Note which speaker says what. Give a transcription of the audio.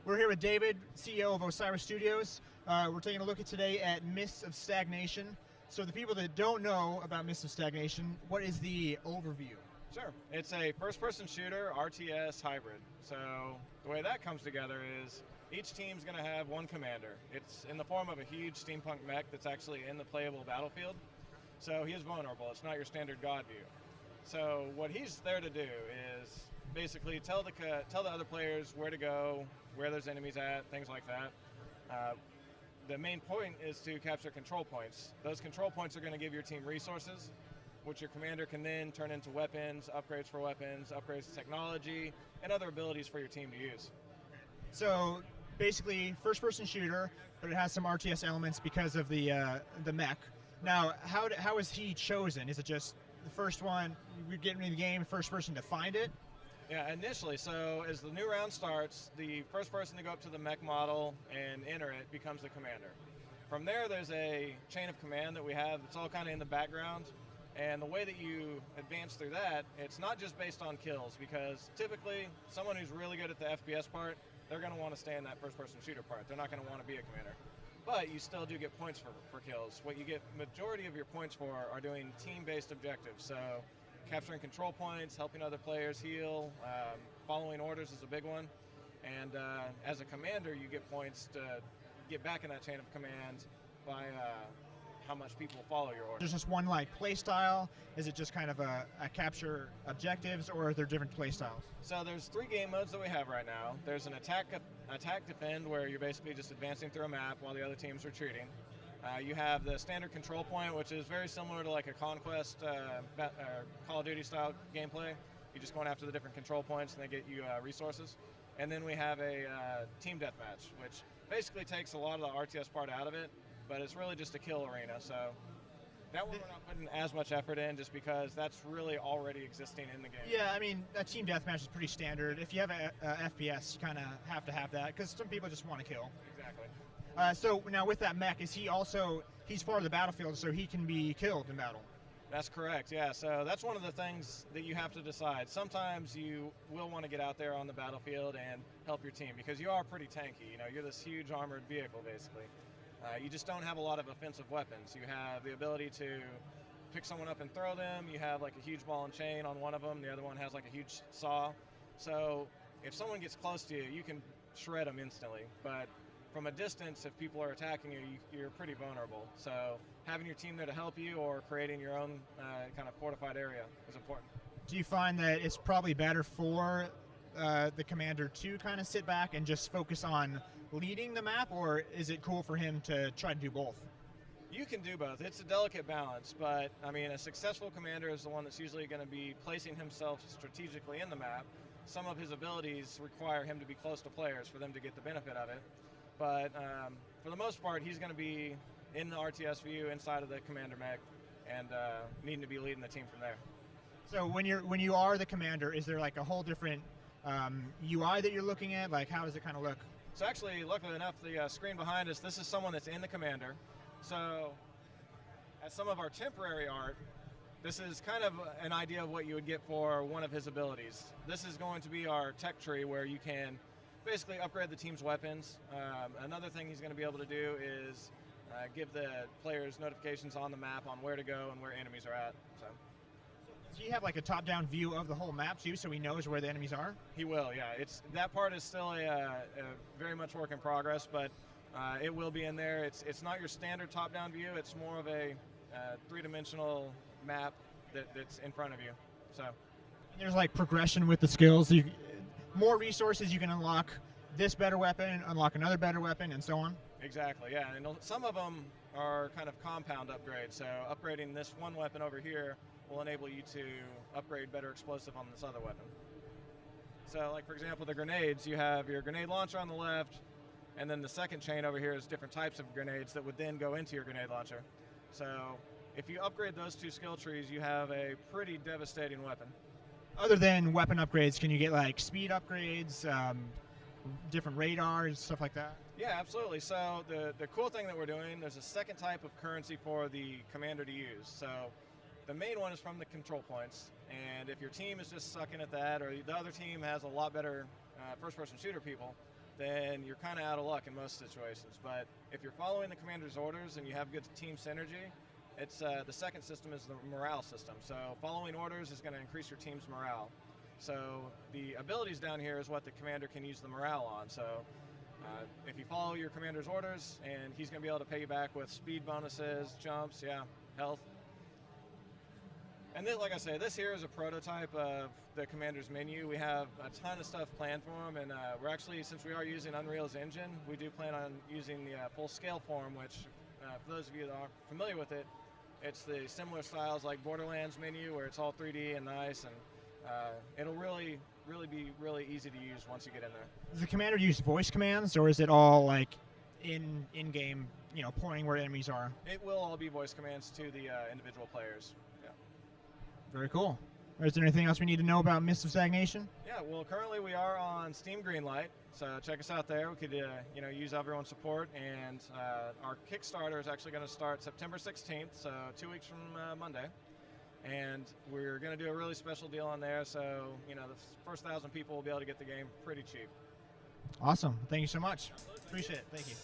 Speaker 1: We're here with David, CEO of Osiris Studios. We're taking a look at today at Mists of Stagnation. So the people that don't know about Mists of Stagnation, what is the overview?
Speaker 2: Sure. It's a first-person shooter, RTS hybrid. So the way that comes together is each team's going to have one commander. It's in the form of a huge steampunk mech that's actually in the playable battlefield. So he is vulnerable. It's not your standard god view. So what he's there to do is basically tell the other players where to go, where there's enemies at, things like that. The main point is to capture control points. Those control points are going to give your team resources, which your commander can then turn into weapons, upgrades for weapons, upgrades to technology, and other abilities for your team to use.
Speaker 1: So basically, first-person shooter, but it has some RTS elements because of the mech. Now, how is he chosen? Is it just the first one, we get into the game, first person to find it?
Speaker 2: Yeah, initially. So as the new round starts, the first person to go up to the mech model and enter it becomes the commander. From there, there's a chain of command that we have. It's all kind of in the background. And the way that you advance through that, it's not just based on kills, because typically someone who's really good at the FPS part, they're going to want to stay in that first-person shooter part. They're not going to want to be a commander. But you still do get points for kills. What you get majority of your points for are doing team-based objectives. So capturing control points, helping other players heal, following orders is a big one. And as a commander, you get points to get back in that chain of command by how much people follow your orders.
Speaker 1: There's just one like play style? Is it just kind of a capture objectives, or are there different play styles?
Speaker 2: So there's 3 game modes that we have right now. There's an attack defend, where you're basically just advancing through a map while the other team's retreating. You have the standard control point, which is very similar to like a Conquest Call of Duty style gameplay. You're just going after the different control points and they get you resources. And then we have a team deathmatch, which basically takes a lot of the RTS part out of it, but it's really just a kill arena. So that one we're not putting as much effort in, just because that's really already existing in the game.
Speaker 1: Yeah, I mean, that team deathmatch is pretty standard. If you have a FPS, you kind of have to have that, because some people just want to kill.
Speaker 2: Exactly.
Speaker 1: So now with that mech, is he also, he's part of the battlefield, so he can be killed in battle?
Speaker 2: That's correct, yeah. So that's one of the things that you have to decide. Sometimes you will want to get out there on the battlefield and help your team, because you are pretty tanky. You know, you're this huge armored vehicle, basically. You just don't have a lot of offensive weapons. You have the ability to pick someone up and throw them. You have like a huge ball and chain on one of them. The other one has like a huge saw. So if someone gets close to you, you can shred them instantly. But from a distance, if people are attacking you, you're pretty vulnerable. So having your team there to help you, or creating your own kind of fortified area, is important.
Speaker 1: Do you find that it's probably better for the commander to kind of sit back and just focus on leading the map, or is it cool for him to try to do both?
Speaker 2: You can do both. It's a delicate balance, but I mean, a successful commander is the one that's usually going to be placing himself strategically in the map. Some of his abilities require him to be close to players for them to get the benefit of it. But for the most part, he's going to be in the RTS view inside of the commander mech, and needing to be leading the team from there.
Speaker 1: So when you are the commander, is there like a whole different UI that you're looking at? Like, how does it kind of look?
Speaker 2: So actually, luckily enough, the screen behind us, this is someone that's in the commander. So as some of our temporary art, this is kind of an idea of what you would get for one of his abilities. This is going to be our tech tree, where you can basically upgrade the team's weapons. Another thing he's going to be able to do is give the players notifications on the map on where to go and where enemies are at. So
Speaker 1: Does he have like a top-down view of the whole map too, so he knows where the enemies are?
Speaker 2: He will, yeah. That part is still a very much work in progress, but it will be in there. It's not your standard top-down view. It's more of a 3-dimensional map that's in front of you. So
Speaker 1: there's like progression with the skills. More resources, you can unlock this better weapon, unlock another better weapon, and so on.
Speaker 2: Exactly, yeah. And some of them are kind of compound upgrades. So upgrading this one weapon over here will enable you to upgrade better explosive on this other weapon. So like, for example, the grenades, you have your grenade launcher on the left, and then the second chain over here is different types of grenades that would then go into your grenade launcher. So if you upgrade those 2 skill trees, you have a pretty devastating weapon.
Speaker 1: Other than weapon upgrades, can you get like speed upgrades, different radars, stuff like that?
Speaker 2: Yeah, absolutely. So the cool thing that we're doing, there's a second type of currency for the commander to use. So the main one is from the control points, and if your team is just sucking at that, or the other team has a lot better first-person shooter people, then you're kind of out of luck in most situations. But if you're following the commander's orders and you have good team synergy, it's the second system is the morale system. So following orders is going to increase your team's morale. So the abilities down here is what the commander can use the morale on. So if you follow your commander's orders, and he's going to be able to pay you back with speed bonuses, jumps, health. And then, like I say, this here is a prototype of the commander's menu. We have a ton of stuff planned for him, and we're actually, since we are using Unreal's engine, we do plan on using the full scale form, which for those of you that aren't familiar with it, it's the similar styles like Borderlands menu where it's all 3D and nice, and it'll really be really easy to use once you get in there.
Speaker 1: Does the commander use voice commands, or is it all like in-game, pointing where enemies are?
Speaker 2: It will all be voice commands to the individual players. Yeah.
Speaker 1: Very cool. Is there anything else we need to know about Mists of Stagnation?
Speaker 2: Yeah, well, currently we are on Steam Greenlight, so check us out there. We could, use everyone's support, and our Kickstarter is actually going to start September 16th, so 2 weeks from Monday. And we're going to do a really special deal on there, so the first 1,000 people will be able to get the game pretty cheap.
Speaker 1: Awesome. Thank you so much. Appreciate it. Thank you.